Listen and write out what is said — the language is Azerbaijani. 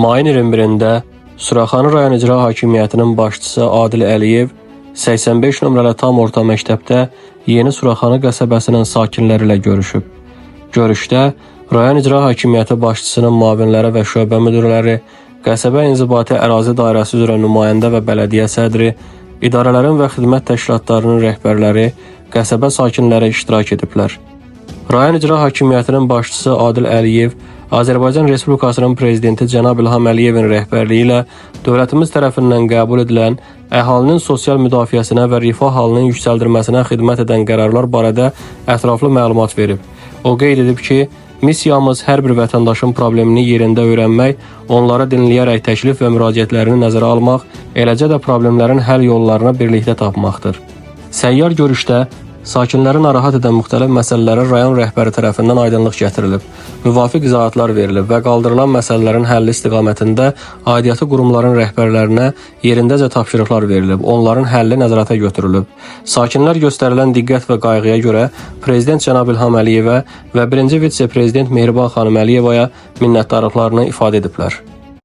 Mayın 21-də Suraxanı rayon icra hakimiyyətinin başçısı Adil Əliyev 85 nömrəli tam orta məktəbdə Yeni Suraxanı qəsəbəsinin sakinləri ilə görüşüb. Görüşdə rayon icra hakimiyyəti başçısının müavinləri və şöbə müdirləri, qəsəbə inzibati ərazi dairəsi üzrə nümayəndə və bələdiyyə sədri, idarələrin və xidmət təşkilatlarının rəhbərləri, qəsəbə sakinləri iştirak ediblər. Rayon icra hakimiyyətinin başçısı Adil Əliyev Azərbaycan Respublikasının prezidenti cənab İlham Əliyevin rəhbərliyi ilə dövlətimiz tərəfindən qəbul edilən əhalinin sosial müdafiəsinə və rifah halının yüksəldilməsinə xidmət edən qərarlar barədə ətraflı məlumat verib. O qeyd edib ki, missiyamız hər bir vətəndaşın problemini yerində öyrənmək, onları dinləyərək təklif və müraciətlərini nəzərə almaq, eləcə də problemlərin həll yollarını birlikdə tapmaqdır. Səyyar görüşdə sakinləri narahat edən müxtəlif məsələlərə rayon rəhbəri tərəfindən aydınlıq gətirilib, müvafiq izahatlar verilib və qaldırılan məsələlərin həlli istiqamətində aidiyyatı qurumların rəhbərlərinə yerindəcə tapşırıqlar verilib, onların həlli nəzarətə götürülüb. Sakinlər göstərilən diqqət və qayğıya görə Prezident cənab İlham Əliyevə və 1-ci vitse-prezident Mehriban xanım Əliyevaya minnətdarlıqlarını ifadə ediblər.